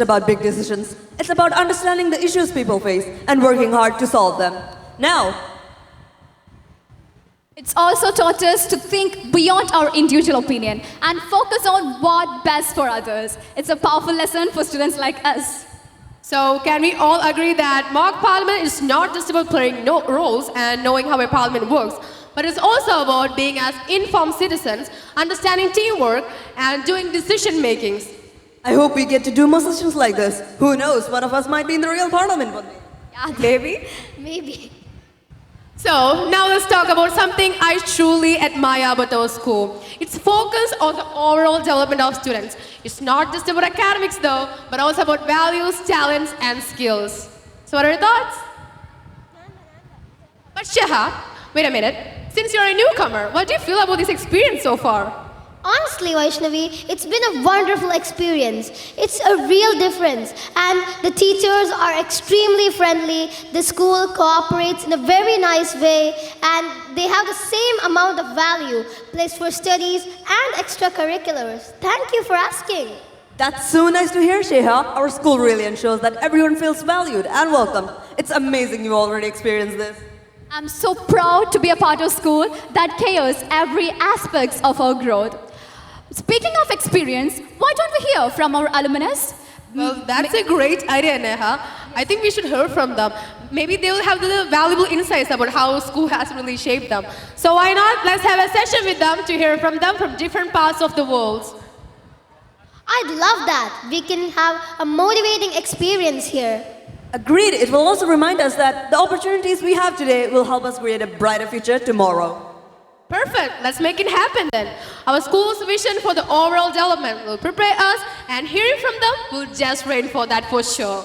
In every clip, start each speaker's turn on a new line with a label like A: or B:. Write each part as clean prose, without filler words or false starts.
A: about big decisions. It's about understanding the issues people face and working hard to solve them. Now,
B: It's also taught us to think beyond our individual opinion and focus on what best for others. It's a powerful lesson for students like us.
C: So, can we all agree that mock parliament is not just about playing roles and knowing how a parliament works, but it's also about being as informed citizens, understanding teamwork, and doing decision makings.
A: I hope we get to do more sessions like this. Who knows, one of us might be in the real parliament one day.
B: Yeah, maybe.
D: Maybe.
C: So, now let's talk about something I truly admire about our school. It's focus on the overall development of students. It's not just about academics though, but also about values, talents, and skills. So, what are your thoughts? But Sheha, wait a minute. Since you're a newcomer, what do you feel about this experience so far?
D: Honestly, Vaishnavi, it's been a wonderful experience. It's a real difference. And the teachers are extremely friendly. The school cooperates in a very nice way. And they have the same amount of value placed for studies and extracurriculars. Thank you for asking.
A: That's so nice to hear, Sheha. Our school really ensures that everyone feels valued and welcomed. It's amazing you already experienced this.
B: I'm so proud to be a part of school that cares every aspect of our growth. Speaking of experience, why don't we hear from our alumnus?
C: Well, that's a great idea, Neha. I think we should hear from them. Maybe they will have the valuable insights about how school has really shaped them. So why not? Let's have a session with them to hear from them from different parts of the world.
D: I'd love that. We can have a motivating experience here.
A: Agreed. It will also remind us that the opportunities we have today will help us create a brighter future tomorrow.
C: Perfect. Let's make it happen then. Our school's vision for the overall development will prepare us, and hearing from them will just reinforce that for sure.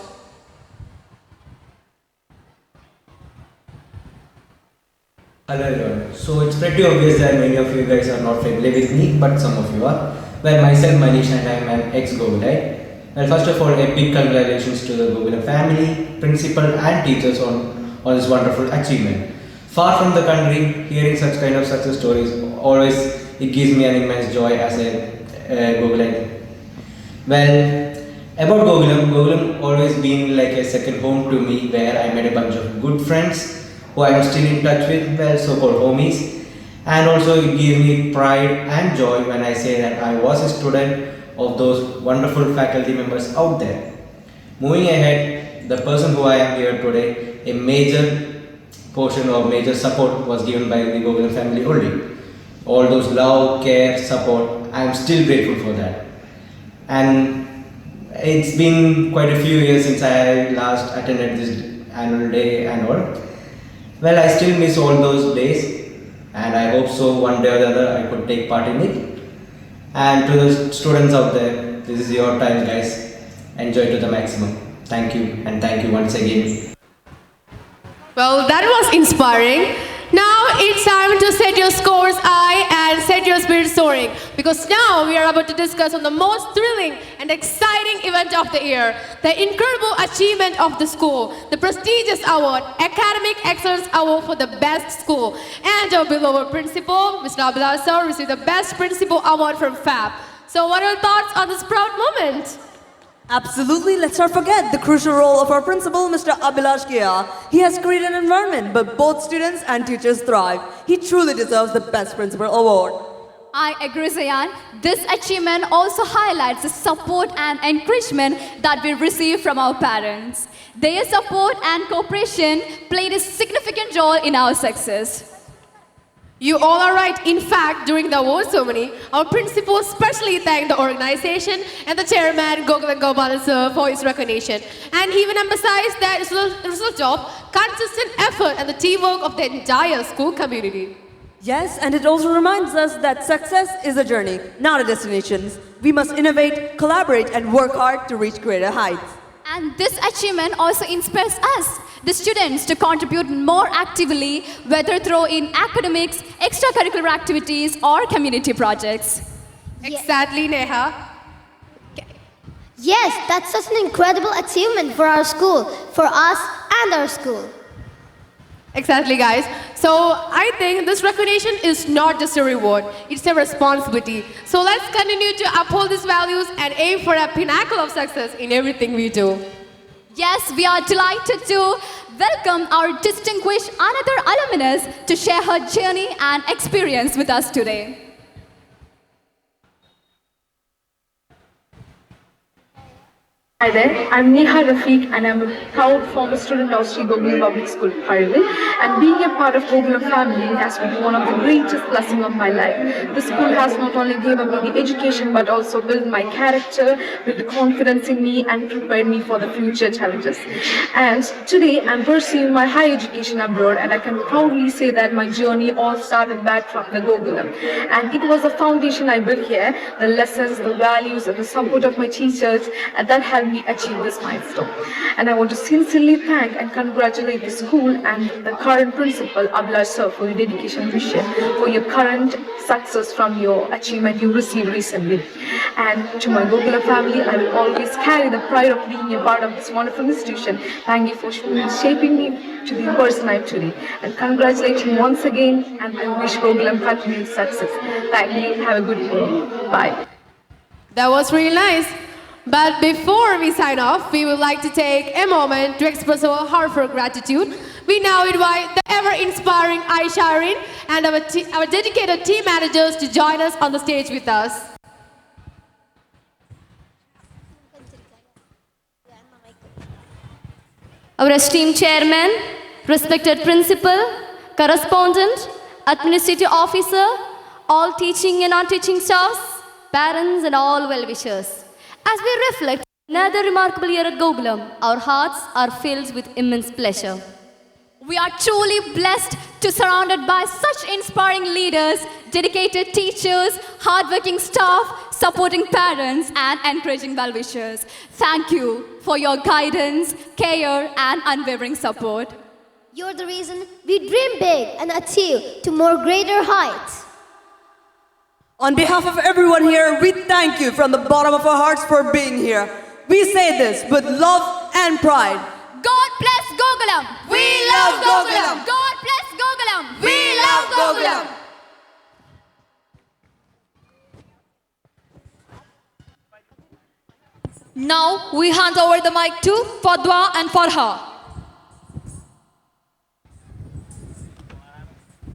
E: Hello everyone. So it's pretty obvious that many of you guys are not familiar with me, but some of you are. Well, myself, Manish, and I am an ex-Gogolite. Well, first of all, a big congratulations to the Gokulam family, principal and teachers on this wonderful achievement. Far from the country, hearing such kind of success stories always it gives me an immense joy as a Gogolite. Well, about Gokulam always been like a second home to me, where I met a bunch of good friends who I am still in touch with, well, so-called homies. And also it gives me pride and joy when I say that I was a student of those wonderful faculty members out there. Moving ahead, the person who I am here today, a major portion of major support was given by the Gokulam family only. All those love, care, support, I am still grateful for that. And it's been quite a few years since I last attended this annual day and all. Well, I still miss all those days, and I hope so one day or the other I could take part in it. And to the students out there, this is your time, guys. Enjoy to the maximum. Thank you, and thank you once again.
C: Well, that was inspiring. Now it's time to set your scores high and set your spirit soaring, because now we are about to discuss on the most thrilling and exciting event of the year, the incredible achievement of the school, the prestigious award, Academic Excellence Award for the best school. And our beloved principal, Mr. Abhilash sir, received the Best Principal Award from FAB. So what are your thoughts on this proud moment?
A: Absolutely, let's not forget the crucial role of our principal, Mr. Abhilash Kia. He has created an environment where both students and teachers thrive. He truly deserves the Best Principal Award.
B: I agree, Zayan. This achievement also highlights the support and encouragement that we receive from our parents. Their support and cooperation played a significant role in our success.
C: You all are right. In fact, during the award ceremony, our principal specially thanked the organization and the chairman, Gokulam Gopalan sir, for his recognition. And he even emphasized that it's a result of consistent effort and the teamwork of the entire school community.
A: Yes, and it also reminds us that success is a journey, not a destination. We must innovate, collaborate, and work hard to reach greater heights.
B: And this achievement also inspires us, the students, to contribute more actively, whether through in academics, extracurricular activities, or community projects.
C: Exactly, Neha.
D: Yes, that's such an incredible achievement for our school, for us and our school.
C: Exactly, guys. So I think this recognition is not just a reward, it's a responsibility. So let's continue to uphold these values and aim for a pinnacle of success in everything we do.
B: Yes, we are delighted to welcome our distinguished another alumnus to share her journey and experience with us today.
F: Hi there, I'm Neha Rafiq and I'm a proud former student of Sri Gokulam Public School, Paragal. And being a part of Gokulam family has been one of the greatest blessings of my life. The school has not only given me the education but also built my character, built confidence in me and prepared me for the future challenges. And today I'm pursuing my higher education abroad and I can proudly say that my journey all started back from the Gokulam. And it was the foundation I built here, the lessons, the values and the support of my teachers and that helped me achieve this milestone. And I want to sincerely thank and congratulate the school and the current principal, Abhilash sir, for your dedication to share, for your current success from your achievement you received recently. And to my Gokulam family, I will always carry the pride of being a part of this wonderful institution. Thank you for shaping me to the person I am today. And congratulations once again, and I wish Gokulam continued success. Thank you. Have a good day. Bye.
C: That was really nice. But before we sign off, we would like to take a moment to express our heartfelt gratitude. We now invite the ever-inspiring Aisha Arin and our dedicated team managers to join us on the stage with us.
G: Our esteemed chairman, respected principal, correspondent, administrative officer, all teaching and non-teaching staffs, parents and all well-wishers. As we reflect another remarkable year at Gokulam, our hearts are filled with immense pleasure.
B: We are truly blessed to surrounded by such inspiring leaders, dedicated teachers, hardworking staff, supporting parents and encouraging well-wishers. Thank you for your guidance, care and unwavering support.
D: You're the reason we dream big and achieve to more greater heights.
A: On behalf of everyone here, we thank you from the bottom of our hearts for being here. We say this with love and pride.
B: God bless Gokulam.
A: We love Gokulam.
B: God bless Gokulam.
A: We love Gokulam.
H: Now we hand over the mic to Fadwa and Farha.